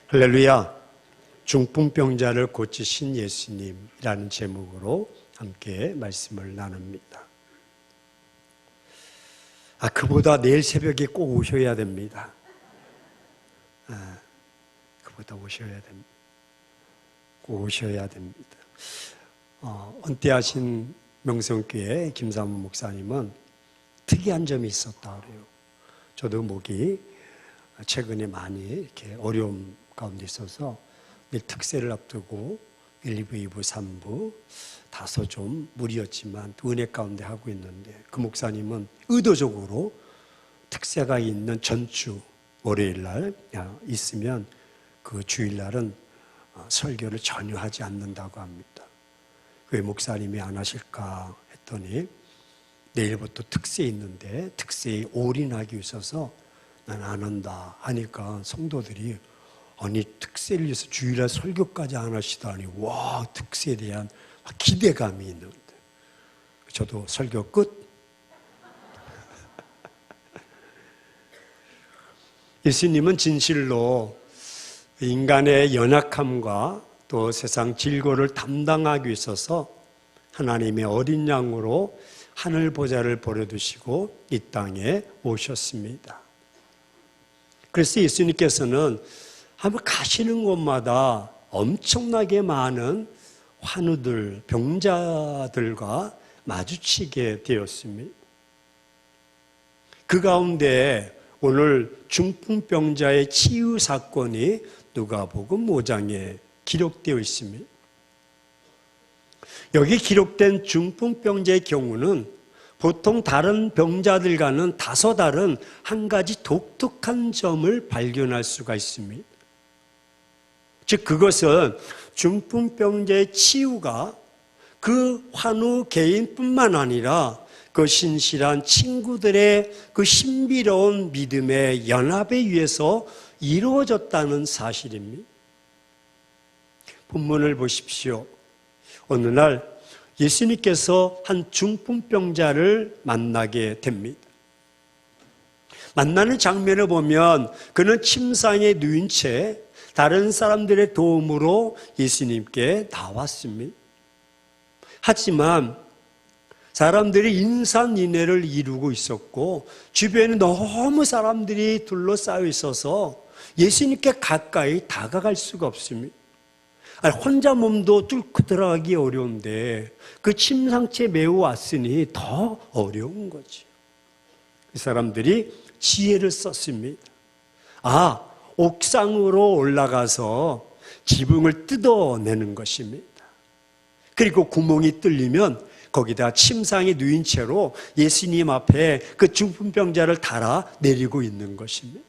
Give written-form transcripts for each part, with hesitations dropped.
할렐루야. 중풍병자를 고치신 예수님이라는 제목으로 함께 말씀을 나눕니다. 그보다 내일 새벽에 꼭 오셔야 됩니다. 그보다 오셔야 됩니다. 꼭 오셔야 됩니다. 은퇴하신 명성교회 김사문 목사님은 특이한 점이 있었다 그래요. 저도 목이 최근에 많이 이렇게 어려움 가운데 있어서 특세를 앞두고 1, 2부, 2부, 3부 다소 좀 무리였지만 은혜 가운데 하고 있는데, 그 목사님은 의도적으로 특세가 있는 전주 월요일날 있으면 그 주일날은 설교를 전혀 하지 않는다고 합니다. 왜 목사님이 안 하실까 했더니 내일부터 특세 있는데 특세에 올인하기 위해서 난 안 한다 하니까 성도들이 아니 특세를 위해서 주일날 설교까지 안 하시다니 와, 특세에 대한 기대감이 있는데 저도 설교 끝. 예수님은 진실로 인간의 연약함과 또 세상 질고를 담당하기 위해서 하나님의 어린 양으로 하늘 보좌를 버려두시고 이 땅에 오셨습니다. 그래서 예수님께서는 한번 가시는 곳마다 엄청나게 많은 환우들, 병자들과 마주치게 되었습니다. 그 가운데 오늘 중풍병자의 치유 사건이 누가복음 5장에 기록되어 있습니다. 여기 기록된 중풍병자의 경우는 보통 다른 병자들과는 다소 다른 한 가지 독특한 점을 발견할 수가 있습니다. 즉 그것은 중풍병자의 치유가 그 환우 개인뿐만 아니라 그 신실한 친구들의 그 신비로운 믿음의 연합에 의해서 이루어졌다는 사실입니다. 본문을 보십시오. 어느 날 예수님께서 한 중풍병자를 만나게 됩니다. 만나는 장면을 보면 그는 침상에 누인 채 다른 사람들의 도움으로 예수님께 나왔습니다. 하지만 사람들이 인산인해를 이루고 있었고 주변에 너무 사람들이 둘러싸여 있어서 예수님께 가까이 다가갈 수가 없습니다. 혼자 몸도 뚫고 들어가기 어려운데 그 침상채 매우 왔으니 더 어려운 거지. 이 사람들이 지혜를 썼습니다. 옥상으로 올라가서 지붕을 뜯어내는 것입니다. 그리고 구멍이 뚫리면 거기다 침상에 누인 채로 예수님 앞에 그 중풍병자를 달아 내리고 있는 것입니다.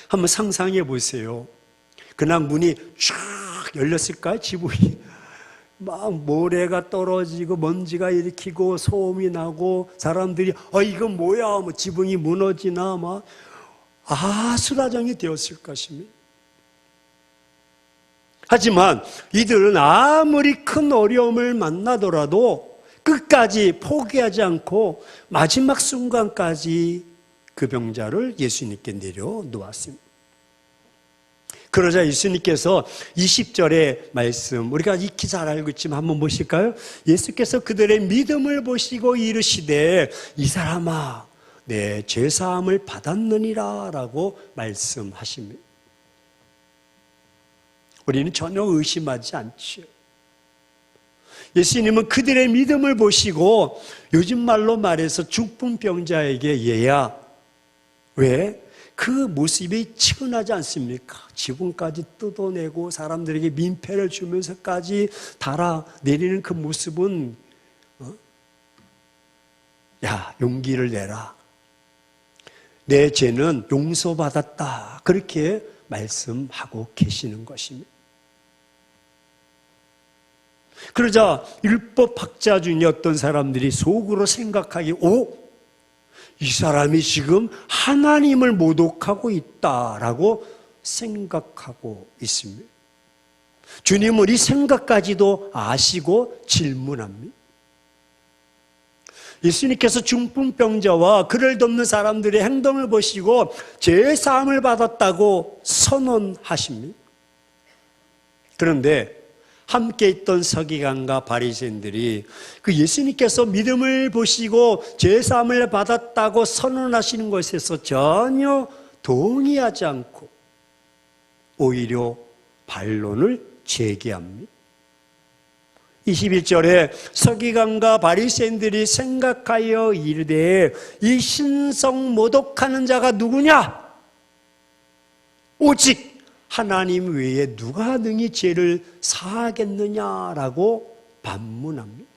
한번 상상해 보세요. 그날 문이 쫙 열렸을까요? 지붕이 막 모래가 떨어지고 먼지가 일으키고 소음이 나고 사람들이 이건 뭐야? 지붕이 무너지나 막 아수라장이 되었을 것입니다. 하지만 이들은 아무리 큰 어려움을 만나더라도 끝까지 포기하지 않고 마지막 순간까지 그 병자를 예수님께 내려놓았습니다. 그러자 예수님께서 20절의 말씀, 우리가 익히 잘 알고 있지만 한번 보실까요? 예수께서 그들의 믿음을 보시고 이르시되 이 사람아 내 죄사함을 받았느니라 라고 말씀하십니다. 우리는 전혀 의심하지 않죠. 예수님은 그들의 믿음을 보시고 요즘 말로 말해서 중풍병자에게 얘야 왜? 그 모습이 치근하지 않습니까? 지붕까지 뜯어내고 사람들에게 민폐를 주면서까지 달아내리는 그 모습은 용기를 내라. 내 죄는 용서받았다. 그렇게 말씀하고 계시는 것입니다. 그러자 율법학자 중에 어떤 사람들이 속으로 생각하기 이 사람이 지금 하나님을 모독하고 있다라고 생각하고 있습니다. 주님은 이 생각까지도 아시고 질문합니다. 예수님께서 중풍병자와 그를 돕는 사람들의 행동을 보시고 죄사함을 받았다고 선언하십니다. 그런데 함께 있던 서기관과 바리새인들이 그 예수님께서 믿음을 보시고 죄사함을 받았다고 선언하시는 것에서 전혀 동의하지 않고 오히려 반론을 제기합니다. 21절에 서기관과 바리새인들이 생각하여 이르되 이 신성 모독하는 자가 누구냐? 오직 하나님 외에 누가 능히 죄를 사하겠느냐라고 반문합니다.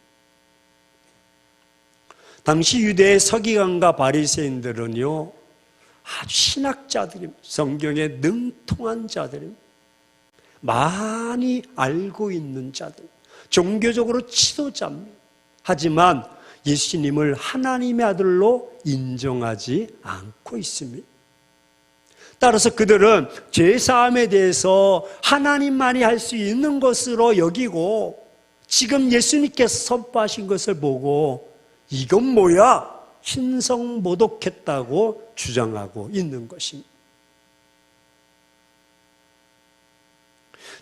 당시 유대의 서기관과 바리새인들은요, 아주 신학자들입니다. 성경에 능통한 자들입니다. 많이 알고 있는 자들, 종교적으로 지도자입니다. 하지만 예수님을 하나님의 아들로 인정하지 않고 있습니다. 따라서 그들은 죄사함에 대해서 하나님만이 할 수 있는 것으로 여기고 지금 예수님께서 선포하신 것을 보고 이건 뭐야? 신성 모독했다고 주장하고 있는 것입니다.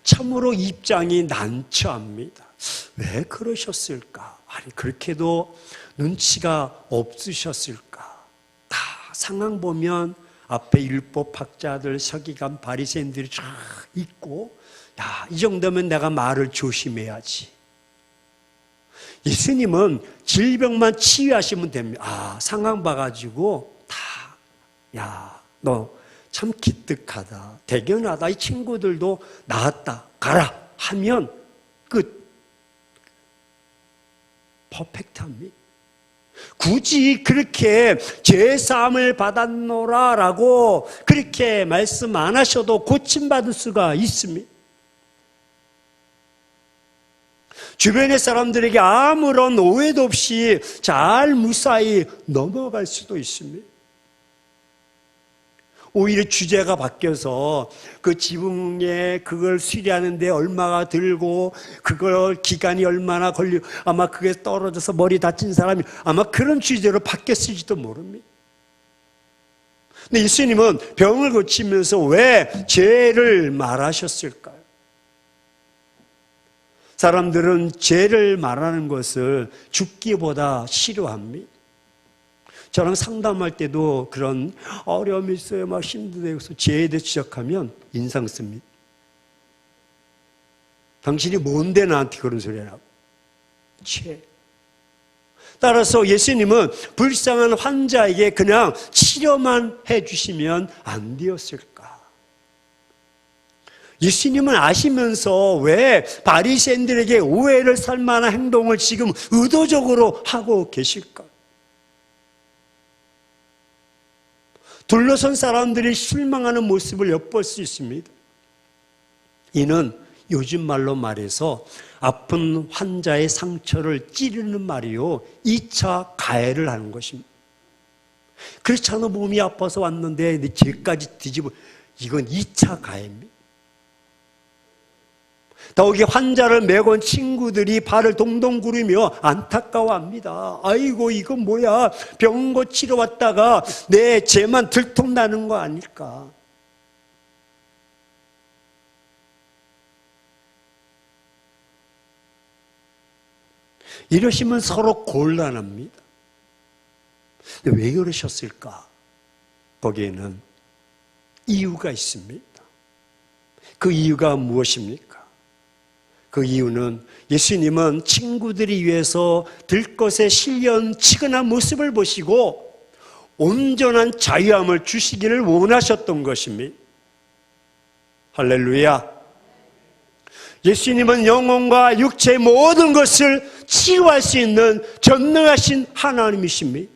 참으로 입장이 난처합니다. 왜 그러셨을까? 아니 그렇게도 눈치가 없으셨을까? 다 상황 보면 앞에 율법학자들, 서기관, 바리새인들이 쫙 있고, 야, 이 정도면 내가 말을 조심해야지. 예수님은 질병만 치유하시면 됩니다. 아, 상황 봐가지고 다, 야, 너 참 기특하다, 대견하다, 이 친구들도 나았다, 가라 하면 끝. 퍼펙트합니다. 굳이 그렇게 죄사함을 받았노라라고 그렇게 말씀 안 하셔도 고침받을 수가 있습니다. 주변의 사람들에게 아무런 오해도 없이 잘 무사히 넘어갈 수도 있습니다. 오히려 주제가 바뀌어서 그 지붕에 그걸 수리하는데 얼마가 들고 그걸 기간이 얼마나 걸리고 아마 그게 떨어져서 머리 다친 사람이 아마 그런 주제로 바뀌었을지도 모릅니다. 근데 예수님은 병을 고치면서 왜 죄를 말하셨을까요? 사람들은 죄를 말하는 것을 죽기보다 싫어합니다. 저랑 상담할 때도 그런 어려움이 있어요. 막 힘들어서 죄에 대해 지적하면 인상 씁니다. 당신이 뭔데 나한테 그런 소리 하라고. 죄. 따라서 예수님은 불쌍한 환자에게 그냥 치료만 해주시면 안 되었을까? 예수님은 아시면서 왜 바리새인들에게 오해를 살 만한 행동을 지금 의도적으로 하고 계실까? 둘러선 사람들이 실망하는 모습을 엿볼 수 있습니다. 이는 요즘 말로 말해서 아픈 환자의 상처를 찌르는 말이요, 2차 가해를 하는 것입니다. 그렇잖아, 몸이 아파서 왔는데 내 죄까지 뒤집어, 이건 2차 가해입니다. 더욱이 환자를 메고 온 친구들이 발을 동동 구르며 안타까워합니다. 아이고 이건 뭐야, 병 고치러 왔다가 내 죄만 들통나는 거 아닐까. 이러시면 서로 곤란합니다. 근데 왜 그러셨을까? 거기에는 이유가 있습니다. 그 이유가 무엇입니까? 그 이유는 예수님은 친구들이 위해서 들것에 실려온 치근한 모습을 보시고 온전한 자유함을 주시기를 원하셨던 것입니다. 할렐루야. 예수님은 영혼과 육체의 모든 것을 치유할 수 있는 전능하신 하나님이십니다.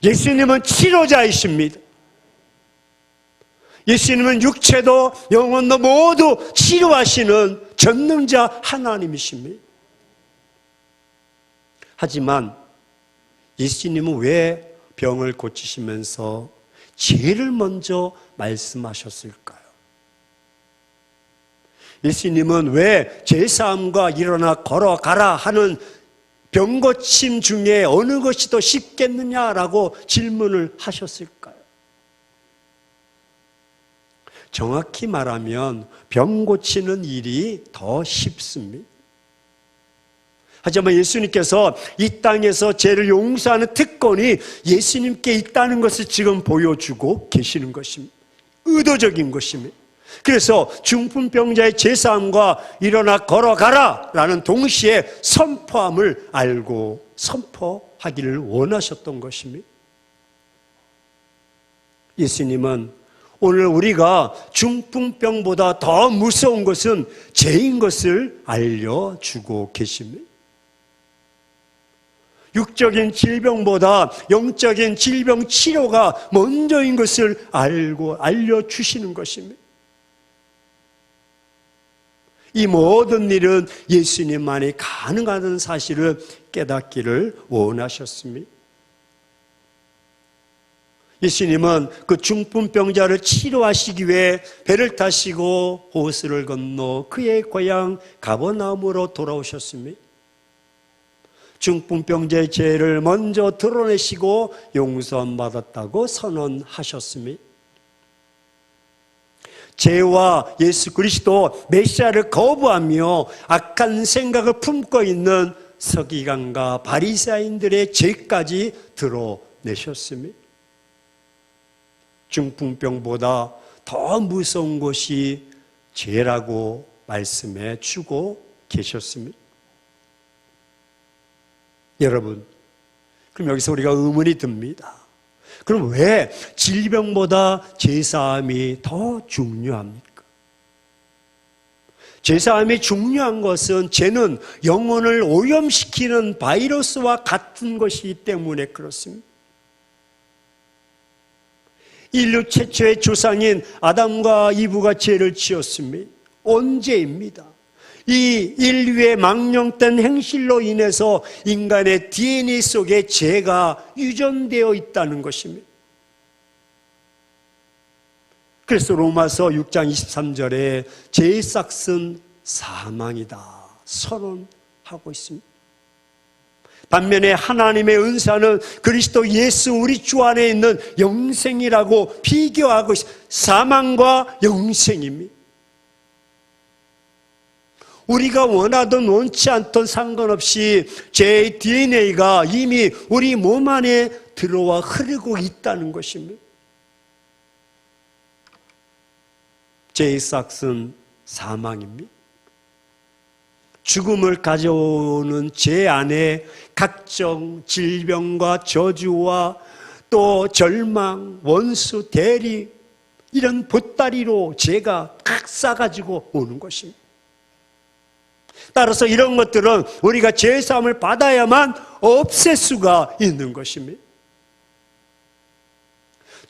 예수님은 치료자이십니다. 예수님은 육체도 영혼도 모두 치료하시는 전능자 하나님이십니다. 하지만 예수님은 왜 병을 고치시면서 죄를 먼저 말씀하셨을까요? 예수님은 왜 죄사함과 일어나 걸어가라 하는 병 고침 중에 어느 것이 더 쉽겠느냐라고 질문을 하셨을까요? 정확히 말하면 병 고치는 일이 더 쉽습니다. 하지만 예수님께서 이 땅에서 죄를 용서하는 특권이 예수님께 있다는 것을 지금 보여주고 계시는 것입니다. 의도적인 것입니다. 그래서 중풍병자의 제사함과 일어나 걸어가라 라는 동시에 선포함을 알고 선포하기를 원하셨던 것입니다. 예수님은 오늘 우리가 중풍병보다 더 무서운 것은 죄인 것을 알려주고 계십니다. 육적인 질병보다 영적인 질병 치료가 먼저인 것을 알려주시는 것입니다. 이 모든 일은 예수님만이 가능하다는 사실을 깨닫기를 원하셨습니다. 예수님은 그 중풍병자를 치료하시기 위해 배를 타시고 호수를 건너 그의 고향 가버나움으로 돌아오셨습니다. 중풍병자의 죄를 먼저 드러내시고 용서받았다고 선언하셨습니다. 죄와 예수 그리스도 메시아를 거부하며 악한 생각을 품고 있는 서기관과 바리새인들의 죄까지 드러내셨습니다. 중풍병보다 더 무서운 것이 죄라고 말씀해 주고 계셨습니다. 여러분, 그럼 여기서 우리가 의문이 듭니다. 그럼 왜 질병보다 제사함이 더 중요합니까? 제사함이 중요한 것은 죄는 영혼을 오염시키는 바이러스와 같은 것이기 때문에 그렇습니다. 인류 최초의 조상인 아담과 이브가 죄를 지었습니다. 언제입니다? 이 인류의 망령된 행실로 인해서 인간의 DNA 속에 죄가 유전되어 있다는 것입니다. 그래서 로마서 6장 23절에 죄의 싹은 사망이다 선언하고 있습니다. 반면에 하나님의 은사는 그리스도 예수 우리 주 안에 있는 영생이라고 비교하고 있습니다. 사망과 영생입니다. 우리가 원하든 원치 않든 상관없이 죄의 DNA가 이미 우리 몸 안에 들어와 흐르고 있다는 것입니다. 죄의 싹은 사망입니다. 죽음을 가져오는 죄 안에 각종 질병과 저주와 또 절망, 원수, 대리 이런 보따리로 죄가 각 싸가지고 오는 것입니다. 따라서 이런 것들은 우리가 죄사함을 받아야만 없앨 수가 있는 것입니다.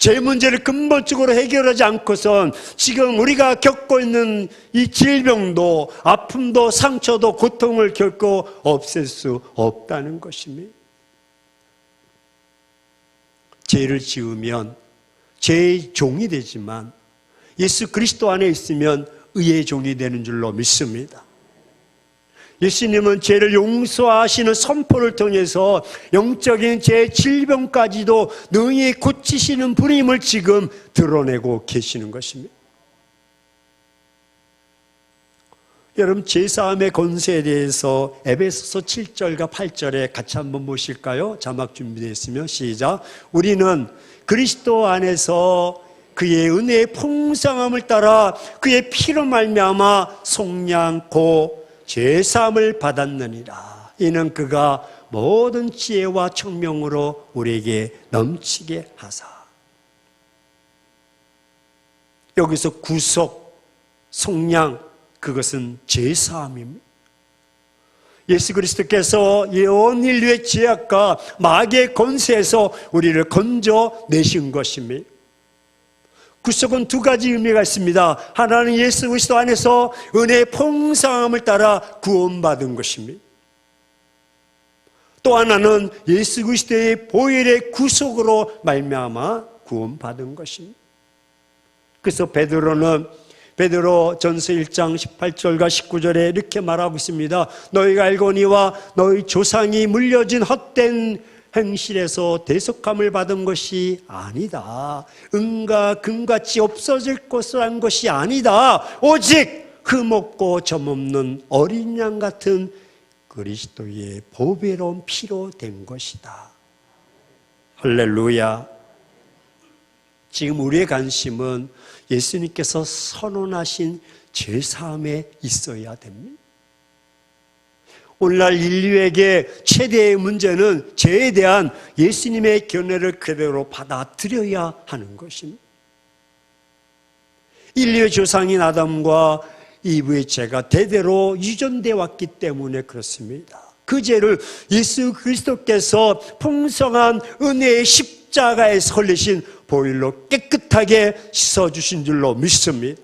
죄 문제를 근본적으로 해결하지 않고선 지금 우리가 겪고 있는 이 질병도 아픔도 상처도 고통을 결코 없앨 수 없다는 것입니다. 죄를 지으면 죄의 종이 되지만 예수 그리스도 안에 있으면 의의 종이 되는 줄로 믿습니다. 예수님은 죄를 용서하시는 선포를 통해서 영적인 죄 질병까지도 능히 고치시는 분임을 지금 드러내고 계시는 것입니다. 여러분, 죄사함의 권세에 대해서 에베소서 7절과 8절에 같이 한번 보실까요? 자막 준비되어 있으면 시작. 우리는 그리스도 안에서 그의 은혜의 풍성함을 따라 그의 피로 말미암아 속량고 죄사함을 받았느니라. 이는 그가 모든 지혜와 청명으로 우리에게 넘치게 하사. 여기서 구속, 속량, 그것은 죄사함입니다. 예수 그리스도께서 온 인류의 죄악과 마귀의 권세에서 우리를 건져내신 것입니다. 구속은 두 가지 의미가 있습니다. 하나는 예수 그리스도 안에서 은혜의 풍성함을 따라 구원받은 것입니다. 또 하나는 예수 그리스도의 보혈의 구속으로 말미암아 구원받은 것입니다. 그래서 베드로는 베드로전서 1장 18절과 19절에 이렇게 말하고 있습니다. 너희가 알거니와 너희 조상이 물려진 헛된 행실에서 대속함을 받은 것이 아니다. 은과 금같이 없어질 것이란 것이 아니다. 오직 흠없고 점없는 어린 양 같은 그리스도의 보배로운 피로 된 것이다. 할렐루야. 지금 우리의 관심은 예수님께서 선언하신 죄사함에 있어야 됩니다. 오늘날 인류에게 최대의 문제는 죄에 대한 예수님의 견해를 그대로 받아들여야 하는 것입니다. 인류의 조상인 아담과 이브의 죄가 대대로 유전되어 왔기 때문에 그렇습니다. 그 죄를 예수 그리스도께서 풍성한 은혜의 십자가에서 흘리신 보혈로 깨끗하게 씻어주신 줄로 믿습니다.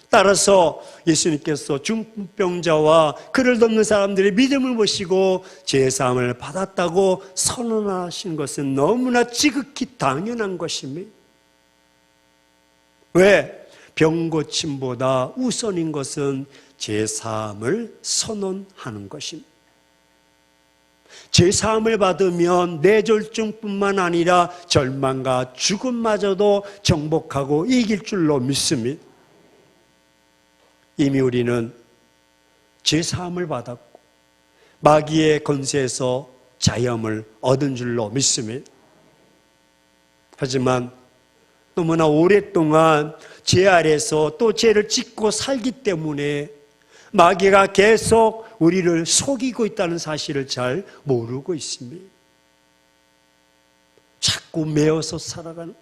따라서 예수님께서 중풍병자와 그를 돕는 사람들의 믿음을 보시고 죄사함을 받았다고 선언하신 것은 너무나 지극히 당연한 것입니다. 왜? 병고침보다 우선인 것은 죄사함을 선언하는 것입니다. 죄사함을 받으면 뇌졸중뿐만 아니라 절망과 죽음마저도 정복하고 이길 줄로 믿습니다. 이미 우리는 죄사함을 받았고 마귀의 권세에서 자유함을 얻은 줄로 믿습니다. 하지만 너무나 오랫동안 죄 아래서 또 죄를 짓고 살기 때문에 마귀가 계속 우리를 속이고 있다는 사실을 잘 모르고 있습니다. 자꾸 매어서 살아가는,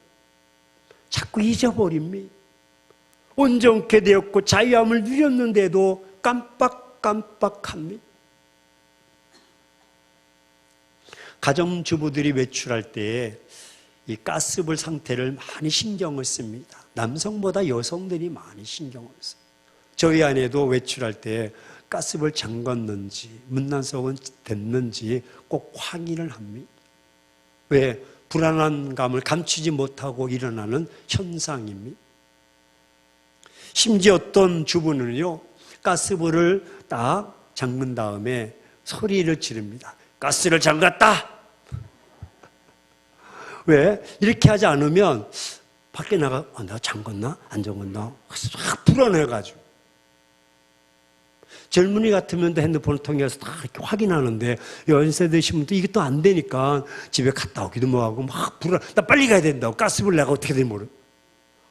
자꾸 잊어버립니다. 온전케 되었고 자유함을 누렸는데도 깜빡깜빡합니다. 가정주부들이 외출할 때에 이 가스불 상태를 많이 신경을 씁니다. 남성보다 여성들이 많이 신경을 써요. 저희 아내도 외출할 때 가스불 잠갔는지 문난속은 됐는지 꼭 확인을 합니다. 왜? 불안한 감을 감추지 못하고 일어나는 현상입니다. 심지어 어떤 주부는요, 가스불을 딱 잠근 다음에 소리를 지릅니다. 가스를 잠갔다! 왜? 이렇게 하지 않으면 밖에 나가, 내가 잠궜나? 안 잠궜나? 확 불안해가지고. 젊은이 같으면 핸드폰을 통해서 다 이렇게 확인하는데, 연세 드신 분도 이게 또 안 되니까 집에 갔다 오기도 뭐하고 막 나 빨리 가야 된다고. 가스불 내가 어떻게 되는지 모르.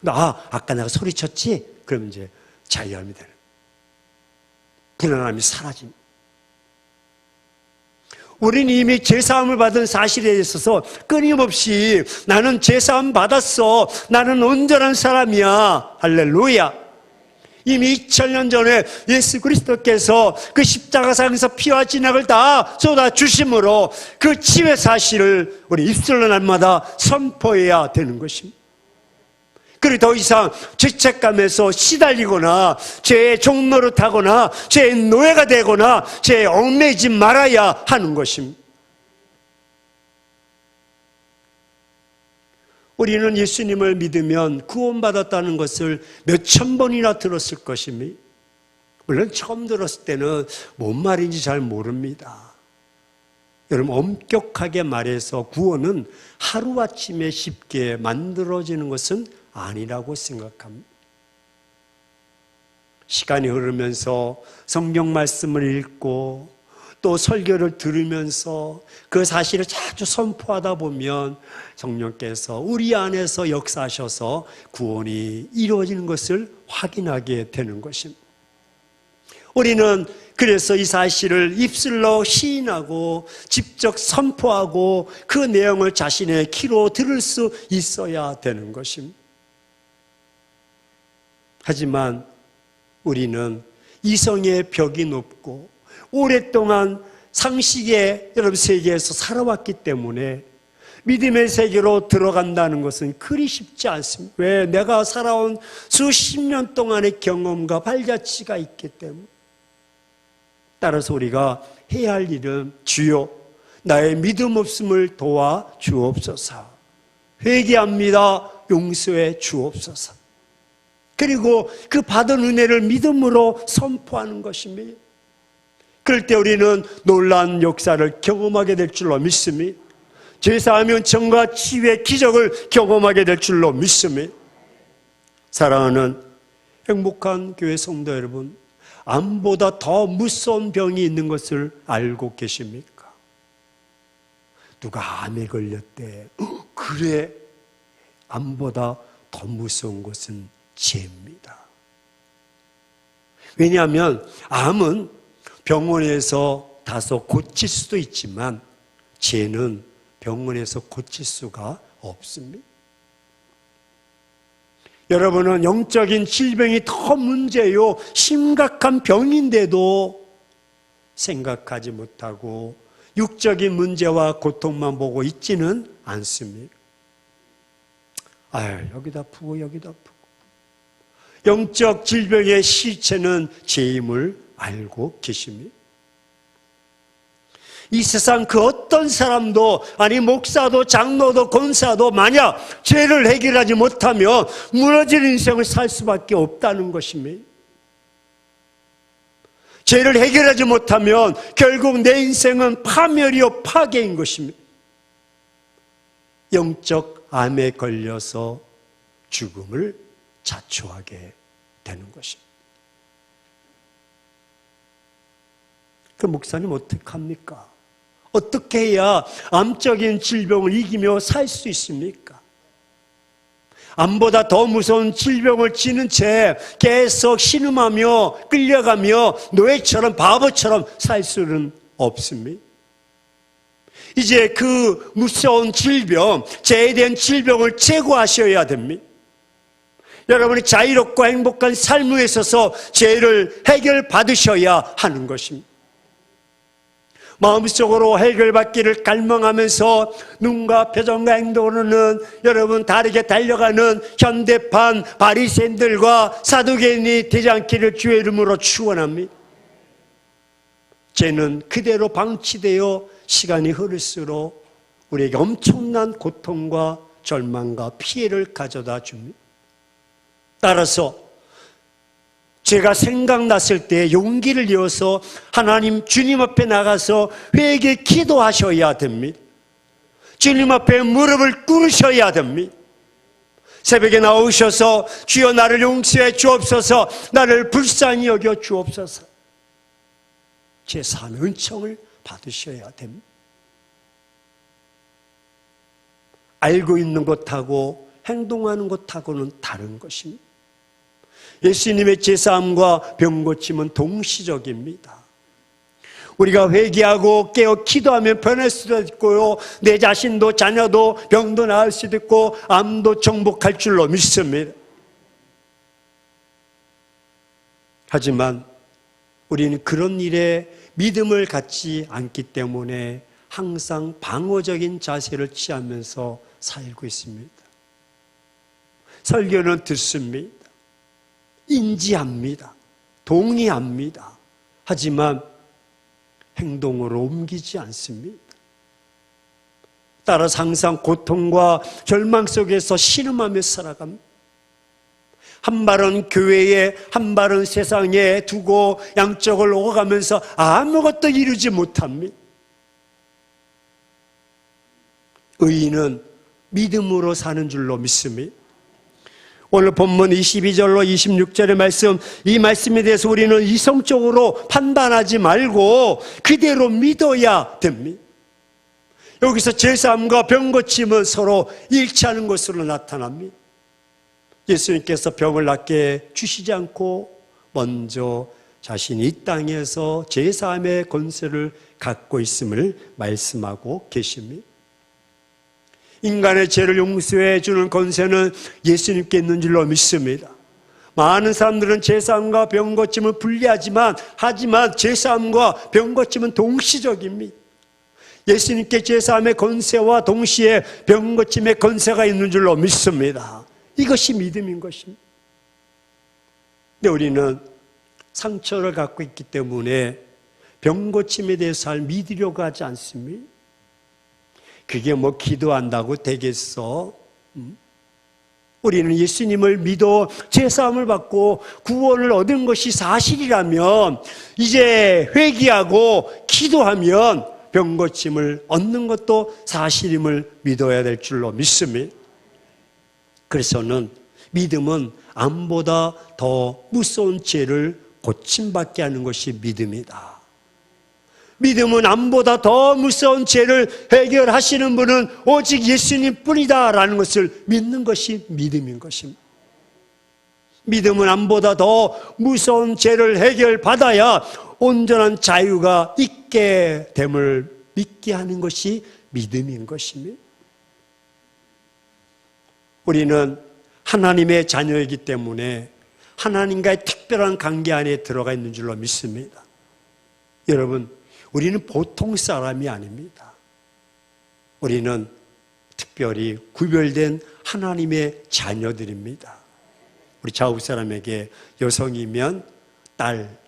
근데 아까 내가 소리쳤지? 그럼 이제 자유함이 되는. 불안함이 사라집니다. 우리는 이미 죄사함을 받은 사실에 있어서 끊임없이 나는 죄사함 받았어. 나는 온전한 사람이야. 할렐루야. 이미 2000년 전에 예수 그리스도께서 그 십자가상에서 피와 진액을 다 쏟아주심으로 그 치유의 사실을 우리 입술로 날마다 선포해야 되는 것입니다. 그리고 더 이상 죄책감에서 시달리거나 죄의 종로를 타거나 죄의 노예가 되거나 죄에 얽매이지 말아야 하는 것입니다. 우리는 예수님을 믿으면 구원받았다는 것을 몇천 번이나 들었을 것입니다. 물론 처음 들었을 때는 뭔 말인지 잘 모릅니다. 여러분, 엄격하게 말해서 구원은 하루아침에 쉽게 만들어지는 것은 아니라고 생각합니다. 시간이 흐르면서 성경 말씀을 읽고 또 설교를 들으면서 그 사실을 자주 선포하다 보면 성령께서 우리 안에서 역사하셔서 구원이 이루어지는 것을 확인하게 되는 것입니다. 우리는 그래서 이 사실을 입술로 시인하고 직접 선포하고 그 내용을 자신의 귀로 들을 수 있어야 되는 것입니다. 하지만 우리는 이성의 벽이 높고 오랫동안 상식의 여러분 세계에서 살아왔기 때문에 믿음의 세계로 들어간다는 것은 그리 쉽지 않습니다. 왜? 내가 살아온 수십 년 동안의 경험과 발자취가 있기 때문에. 따라서 우리가 해야 할 일은 주여 나의 믿음 없음을 도와 주옵소서. 회개합니다. 용서해 주옵소서. 그리고 그 받은 은혜를 믿음으로 선포하는 것입니다. 그럴 때 우리는 놀라운 역사를 경험하게 될 줄로 믿습니다. 죄사하면 정과 치유의 기적을 경험하게 될 줄로 믿습니다. 사랑하는 행복한 교회 성도 여러분, 암보다 더 무서운 병이 있는 것을 알고 계십니까? 누가 암에 걸렸대. 그래, 암보다 더 무서운 것은 죄입니다. 왜냐하면 암은 병원에서 다소 고칠 수도 있지만 죄는 병원에서 고칠 수가 없습니다. 여러분은 영적인 질병이 더 문제요, 심각한 병인데도 생각하지 못하고 육적인 문제와 고통만 보고 있지는 않습니다. 아유, 여기다 아프고 여기다 아프고. 영적 질병의 실체는 죄임을 알고 계십니다. 이 세상 그 어떤 사람도, 아니 목사도 장로도 권사도 만약 죄를 해결하지 못하면 무너진 인생을 살 수밖에 없다는 것입니다. 죄를 해결하지 못하면 결국 내 인생은 파멸이요 파괴인 것입니다. 영적 암에 걸려서 죽음을 자초하게 되는 것입니다. 그 목사님 어떡합니까? 어떻게 해야 암적인 질병을 이기며 살 수 있습니까? 암보다 더 무서운 질병을 지닌 채 계속 신음하며 끌려가며 노예처럼 바보처럼 살 수는 없습니다. 이제 그 무서운 질병, 죄에 대한 질병을 제거하셔야 됩니다. 여러분이 자유롭고 행복한 삶에 있어서 죄를 해결받으셔야 하는 것입니다. 마음속으로 해결받기를 갈망하면서 눈과 표정과 행동으로는 여러분 다르게 달려가는 현대판 바리새인들과 사두개인이 되지 않기를 주의 이름으로 축원합니다. 죄는 그대로 방치되어 시간이 흐를수록 우리에게 엄청난 고통과 절망과 피해를 가져다 줍니다. 따라서 제가 생각났을 때 용기를 내어서 하나님 주님 앞에 나가서 회개 기도하셔야 됩니다. 주님 앞에 무릎을 꿇으셔야 됩니다. 새벽에 나오셔서 주여 나를 용서해 주옵소서, 나를 불쌍히 여겨 주옵소서, 제 삶의 은총을 받으셔야 됩니다. 알고 있는 것하고 행동하는 것하고는 다른 것입니다. 예수님의 제사함과 병고침은 동시적입니다. 우리가 회개하고 깨어 기도하면 변할 수도 있고요, 내 자신도 자녀도 병도 나을 수도 있고 암도 정복할 줄로 믿습니다. 하지만 우리는 그런 일에 믿음을 갖지 않기 때문에 항상 방어적인 자세를 취하면서 살고 있습니다. 설교는 듣습니다. 인지합니다. 동의합니다. 하지만 행동으로 옮기지 않습니다. 따라서 항상 고통과 절망 속에서 신음하며 살아갑니다. 한 발은 교회에, 한 발은 세상에 두고 양쪽을 오가면서 아무것도 이루지 못합니다. 의인은 믿음으로 사는 줄로 믿습니다. 오늘 본문 22절로 26절의 말씀, 이 말씀에 대해서 우리는 이성적으로 판단하지 말고 그대로 믿어야 됩니다. 여기서 제사함과 병고침은 서로 일치하는 것으로 나타납니다. 예수님께서 병을 낫게 주시지 않고 먼저 자신이 이 땅에서 제사함의 권세를 갖고 있음을 말씀하고 계십니다. 인간의 죄를 용서해 주는 권세는 예수님께 있는 줄로 믿습니다. 많은 사람들은 제사함과 병고침을 분리하지만 제사함과 병고침은 동시적입니다. 예수님께 제사함의 권세와 동시에 병고침의 권세가 있는 줄로 믿습니다. 이것이 믿음인 것입니다. 근데 우리는 상처를 갖고 있기 때문에 병고침에 대해서 잘 믿으려고 하지 않습니다. 그게 뭐 기도한다고 되겠어? 우리는 예수님을 믿어 죄사함을 받고 구원을 얻은 것이 사실이라면 이제 회개하고 기도하면 병 고침을 얻는 것도 사실임을 믿어야 될 줄로 믿습니다. 그래서 저는 믿음은 암보다 더 무서운 죄를 고침받게 하는 것이 믿음이다. 믿음은 암보다 더 무서운 죄를 해결하시는 분은 오직 예수님 뿐이다 라는 것을 믿는 것이 믿음인 것입니다. 믿음은 암보다 더 무서운 죄를 해결받아야 온전한 자유가 있게 됨을 믿게 하는 것이 믿음인 것입니다. 우리는 하나님의 자녀이기 때문에 하나님과의 특별한 관계 안에 들어가 있는 줄로 믿습니다. 여러분, 우리는 보통 사람이 아닙니다. 우리는 특별히 구별된 하나님의 자녀들입니다. 우리 자국 사람에게 여성이면 딸,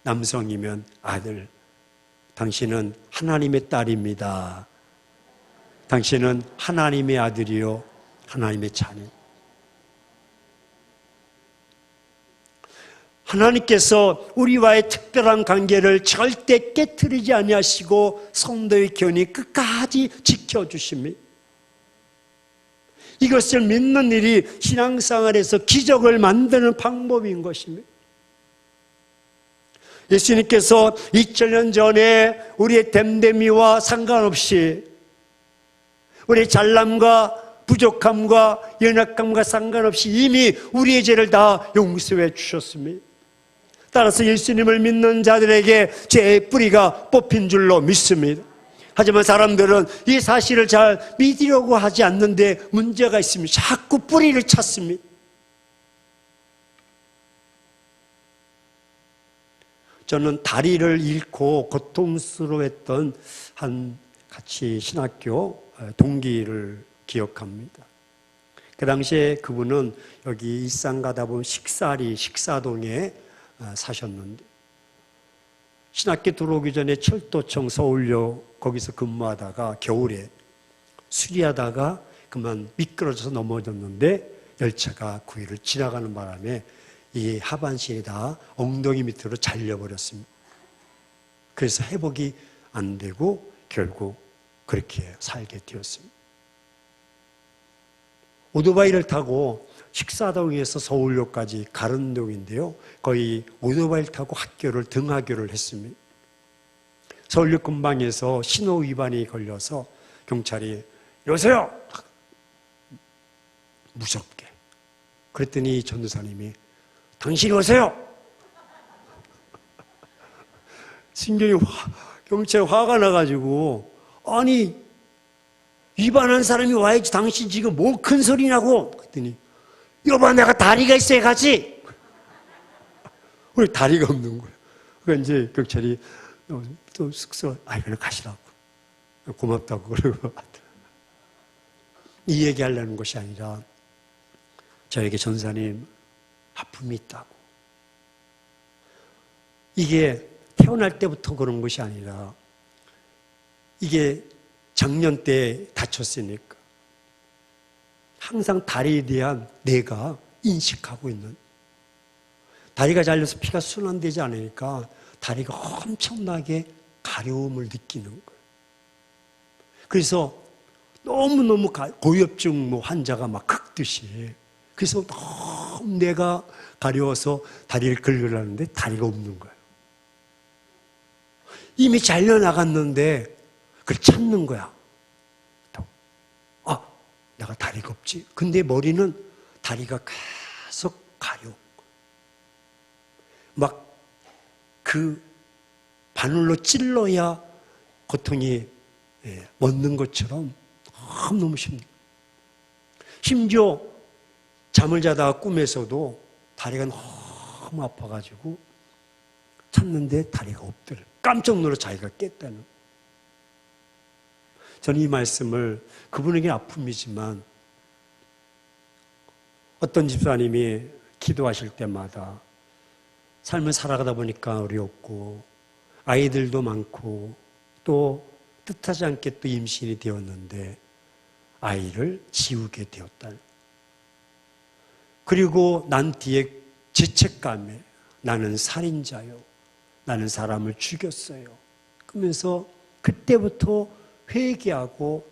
남성이면 아들. 당신은 하나님의 딸입니다. 당신은 하나님의 아들이요, 하나님의 자녀. 하나님께서 우리와의 특별한 관계를 절대 깨트리지 아니하시고 성도의 견이 끝까지 지켜주십니다. 이것을 믿는 일이 신앙생활에서 기적을 만드는 방법인 것입니다. 예수님께서 2000년 전에 우리의 됨됨이와 상관없이 우리의 잘남과 부족함과 연약함과 상관없이 이미 우리의 죄를 다 용서해 주셨습니다. 따라서 예수님을 믿는 자들에게 죄의 뿌리가 뽑힌 줄로 믿습니다. 하지만 사람들은 이 사실을 잘 믿으려고 하지 않는데 문제가 있습니다. 자꾸 뿌리를 찾습니다. 저는 다리를 잃고 고통스러워했던 한 같이 신학교 동기를 기억합니다. 그 당시에 그분은 여기 일산 가다 보면 식사동에 사셨는데 신학교 들어오기 전에 철도청 서울역 거기서 근무하다가 겨울에 수리하다가 그만 미끄러져서 넘어졌는데 열차가 그 위를 지나가는 바람에 이 하반신이 다 엉덩이 밑으로 잘려버렸습니다. 그래서 회복이 안 되고 결국 그렇게 살게 되었습니다. 오토바이를 타고 식사동에서 서울역까지 가는 동인데요. 거의 오토바이를 타고 등하교를 했습니다. 서울역 근방에서 신호 위반이 걸려서 경찰이 여보세요! 무섭게. 그랬더니 전도사님이 당신이 오세요! 신경이 경찰 화가 나가지고 아니 위반한 사람이 와야지 당신 지금 뭐 큰 소리냐고 그랬더니 여봐 내가 다리가 있어야 가지. 왜 다리가 없는 거야. 그러니까 이제 경찰이 또 숙소 그냥 가시라고 고맙다고 그러고 이 얘기하려는 것이 아니라 저에게 전사님 아픔이 있다고. 이게 태어날 때부터 그런 것이 아니라 이게 작년 때 다쳤으니까 항상 다리에 대한 내가 인식하고 있는 다리가 잘려서 피가 순환되지 않으니까 다리가 엄청나게 가려움을 느끼는 거예요. 그래서 너무너무 고엽증 환자가 막 긁듯이 그래서 너무 내가 가려워서 다리를 긁으려는데 다리가 없는 거예요. 이미 잘려나갔는데 그걸 찾는 거야. 내가 다리가 없지. 근데 머리는 다리가 계속 가려. 막 그 바늘로 찔러야 고통이 멎는 것처럼 너무 힘들어. 심지어 잠을 자다가 꿈에서도 다리가 너무 아파가지고 찾는데 다리가 없더래. 깜짝 놀라 자기가 깼다는. 저는 이 말씀을 그분에게 아픔이지만 어떤 집사님이 기도하실 때마다 삶을 살아가다 보니까 어렵고 아이들도 많고 또 뜻하지 않게 또 임신이 되었는데 아이를 지우게 되었다. 그리고 난 뒤에 죄책감에 나는 살인자요. 나는 사람을 죽였어요. 그러면서 그때부터 회개하고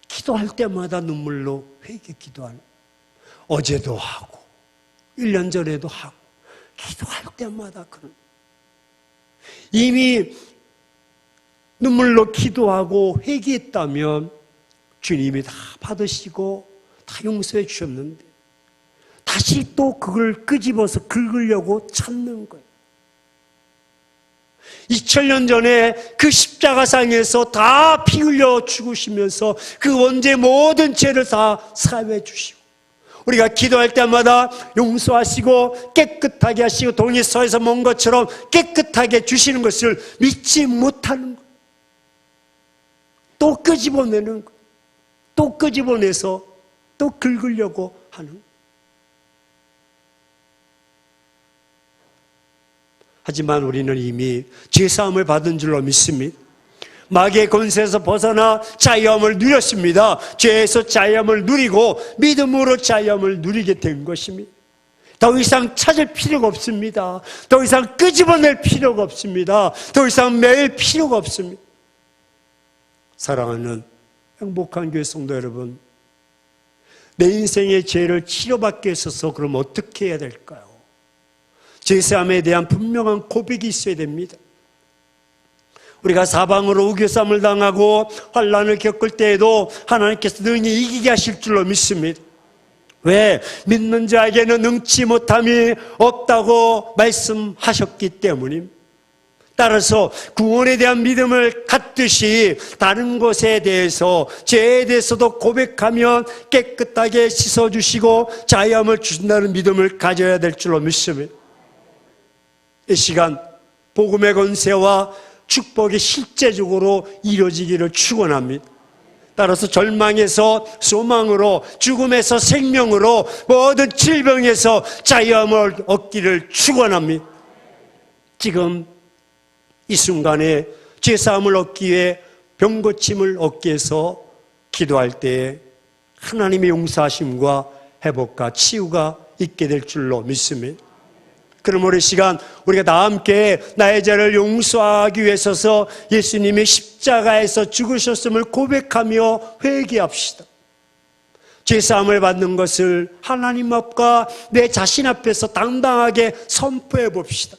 기도할 때마다 눈물로 기도하는, 어제도 하고 1년 전에도 하고 기도할 때마다 그런, 이미 눈물로 기도하고 회개했다면 주님이 다 받으시고 다 용서해 주셨는데 다시 또 그걸 끄집어서 긁으려고 찾는 거예요. 2000년 전에 그 십자가상에서 다 피 흘려 죽으시면서 그 원죄 모든 죄를 다 사해해 주시고, 우리가 기도할 때마다 용서하시고 깨끗하게 하시고 동의서에서 먼 것처럼 깨끗하게 주시는 것을 믿지 못하는 거예요. 또 끄집어내는 거예요. 또 끄집어내서 또 긁으려고 하는 거예요. 하지만 우리는 이미 죄사함을 받은 줄로 믿습니다. 마귀의 권세에서 벗어나 자유함을 누렸습니다. 죄에서 자유함을 누리고 믿음으로 자유함을 누리게 된 것입니다. 더 이상 찾을 필요가 없습니다. 더 이상 끄집어낼 필요가 없습니다. 더 이상 매일 필요가 없습니다. 사랑하는 행복한 교회 성도 여러분, 내 인생의 죄를 치료받기 위해서 그럼 어떻게 해야 될까요? 죄사함에 대한 분명한 고백이 있어야 됩니다. 우리가 사방으로 우겨쌈을 당하고 환난을 겪을 때에도 하나님께서 능히 이기게 하실 줄로 믿습니다. 왜? 믿는 자에게는 능치 못함이 없다고 말씀하셨기 때문입니다. 따라서 구원에 대한 믿음을 갖듯이 다른 것에 대해서, 죄에 대해서도 고백하면 깨끗하게 씻어주시고 자유함을 주신다는 믿음을 가져야 될 줄로 믿습니다. 이 시간 복음의 권세와 축복이 실제적으로 이루어지기를 축원합니다. 따라서 절망에서 소망으로, 죽음에서 생명으로, 모든 질병에서 자유함을 얻기를 축원합니다. 지금 이 순간에 죄사함을 얻기 위해 병고침을 얻기 위해서 기도할 때에 하나님의 용서하심과 회복과 치유가 있게 될 줄로 믿습니다. 그럼 우리 시간 우리가 다 함께 나의 죄를 용서하기 위해서 예수님이 십자가에서 죽으셨음을 고백하며 회개합시다. 죄사함을 받는 것을 하나님 앞과 내 자신 앞에서 당당하게 선포해 봅시다.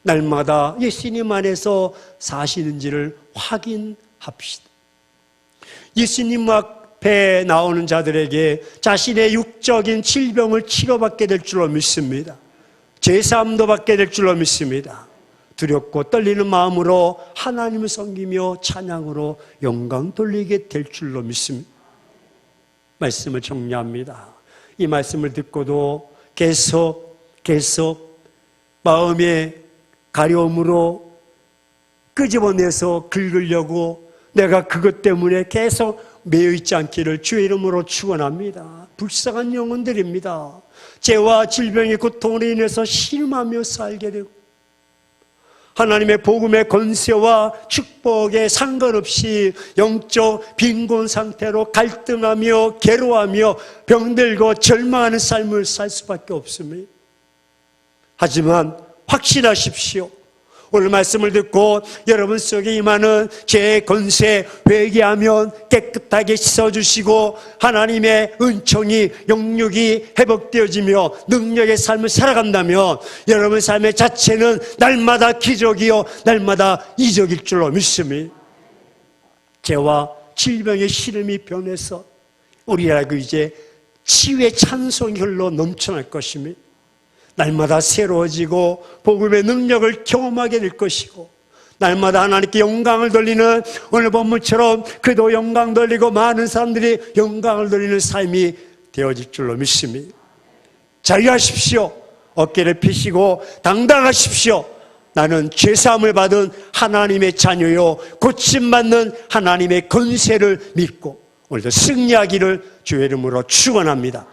날마다 예수님 안에서 사시는지를 확인합시다. 예수님 앞에 나오는 자들에게 자신의 육적인 질병을 치료받게 될 줄로 믿습니다. 죄사함도 받게 될 줄로 믿습니다. 두렵고 떨리는 마음으로 하나님을 섬기며 찬양으로 영광 돌리게 될 줄로 믿습니다. 말씀을 정리합니다. 이 말씀을 듣고도 계속 마음의 가려움으로 끄집어내서 긁으려고 내가 그것 때문에 계속 매여있지 않기를 주의 이름으로 축원합니다. 불쌍한 영혼들입니다. 죄와 질병의 고통으로 인해서 신음하며 살게 되고 하나님의 복음의 권세와 축복에 상관없이 영적 빈곤 상태로 갈등하며 괴로워하며 병들고 절망하는 삶을 살 수밖에 없습니다. 하지만 확신하십시오. 오늘 말씀을 듣고 여러분 속에 임하는 죄의 권세 회개하면 깨끗하게 씻어주시고 하나님의 은총이 영육이 회복되어지며 능력의 삶을 살아간다면 여러분 삶의 자체는 날마다 기적이요 날마다 이적일 줄로 믿습니다. 죄와 질병의 시름이 변해서 우리라고 이제 치유의 찬송이 흘러 넘쳐날 것입니다. 날마다 새로워지고 복음의 능력을 경험하게 될 것이고 날마다 하나님께 영광을 돌리는 오늘 본문처럼 그도 영광 돌리고 많은 사람들이 영광을 돌리는 삶이 되어질 줄로 믿습니다. 자유하십시오. 어깨를 펴시고 당당하십시오. 나는 죄사함을 받은 하나님의 자녀요 고침받는 하나님의 권세를 믿고 오늘도 승리하기를 주의 이름으로 축원합니다.